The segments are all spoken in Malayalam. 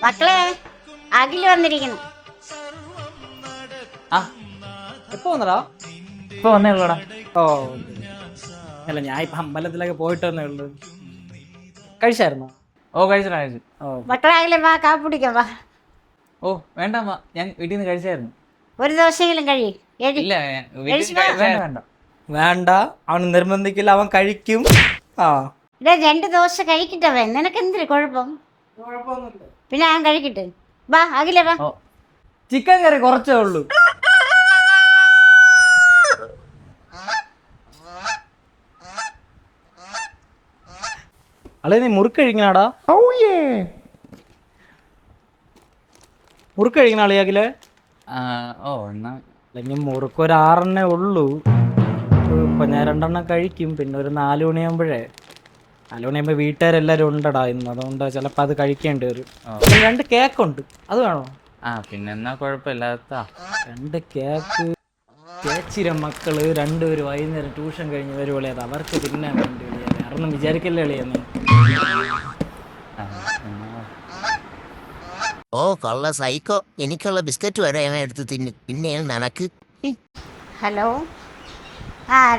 മക്കളെ അഖില് വന്നിരിക്കുന്നു. ആ എപ്പോ വന്നടാ? ഇപ്പൊ വന്നേ ഉള്ളൂടാ. ഓ അല്ല, ഞാൻ ഇപ്പൊ അമ്പലത്തിലൊക്കെ പോയിട്ട് വന്നേ ഉള്ളൂ. കഴിച്ചായിരുന്നോ? ഓ കഴിച്ചിട്ടാ കഴിച്ചു. ഓ മക്കളെ അഖിലെ വാ, കാപ്പി കുടിക്കാം വാ. ഓ വേണ്ട അമ്മ, ഞാൻ വീട്ടിൽ നിന്ന് കഴിച്ചായിരുന്നു. ഒരു ദിവസമെങ്കിലും കഴി. ഇല്ല വീട്ടിൽ നിന്ന് വേണ്ട വേണ്ട. വേണ്ട, അവൻ നിർബന്ധിക്കില്ല, അവൻ കഴിക്കും. ആ ഇവിടെ 2 ദോശ കഴിക്കട്ടവേ, നിനക്ക് എന്തിന് കുഴപ്പം? പിന്നെ ഞാൻ കഴിക്കട്ടെ. വാ അഖിലെ വാ. ഓ ചിക്കൻ കറി കുറച്ചേ ഉള്ളൂ. അല്ലേ നീ മുറുക്ക് കഴിക്കണാടാ? മുറുക്ക് കഴിക്കണ അളിയാക്കിലെ? ഓ എന്നാ അല്ലെങ്കിൽ മുറുക്ക് ഒരു 6 ഉള്ളൂ. ഇപ്പൊ ഞാൻ 2 കഴിക്കും. പിന്നെ ഒരു 4 മണിയാകുമ്പോഴേ, 4 മണിയാകുമ്പോൾ വീട്ടുകാരെല്ലാവരും ഉണ്ടടാ ഇന്ന്. അതുകൊണ്ട് ചിലപ്പോൾ അത് കഴിക്കേണ്ടി വരും. 2 കേക്കുണ്ട്, അത് വേണോ? പിന്നെ എന്നാ കുഴപ്പമില്ലാത്ത 2 കേക്ക്. ചേച്ചിര മക്കള് 2 പേര് വൈകുന്നേരം ട്യൂഷൻ കഴിഞ്ഞ് വരുവളേ, അത് അവർക്ക് തിന്നാൻ വേണ്ടി വിളിയാ. വേറെ ഒന്നും വിചാരിക്കല്ലേ അളിയെന്ന്. ഓ കൊള്ള സൈക്കോ, എനിക്കുള്ള ബിസ്ക്കറ്റ് വരെ ഞാൻ എടുത്ത് തിന്നു. പിന്നെയാണ് നനക്ക്. ഹലോ.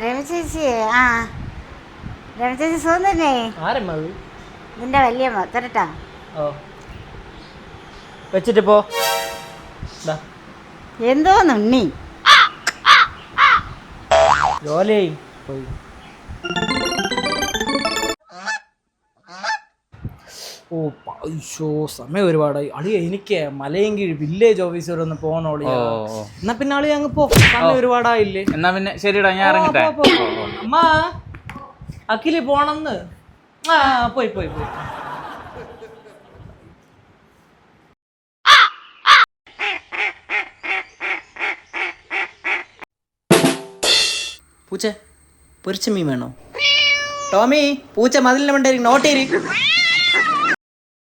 രമ ചേച്ചി. രമ ചേച്ചി സുഖം തന്നെ? ആരമ്മ അത്? നിന്റെ വല്യമ്മ തരട്ടാ. ഓ വെച്ചിട്ട് പോ. എന്തോന്നുണ്ണി ജോലി പോയി. ഓ പൈസോ, സമയം ഒരുപാടായി അളിയ. എനിക്ക് മലയൻകീഴ് വില്ലേജ് ഓഫീസ് വരെ ഒന്ന് പോകണോളിയാ. എന്നാ പിന്നെ അളിയ അങ്ങ് പോ, സമയം ഒരുപാടായില്ലേ. എന്നാ പിന്നെ ശരിടാ, ഞാൻ ഇറങ്ങട്ടെ. അമ്മ അഖില് പോണെന്ന്. പോയി പോയി പോയി. പൂച്ച പൊരിച്ച മീൻ വേണോ? ടോമി, പൂച്ച മതിലിന് വേണ്ടി നോട്ടേരി.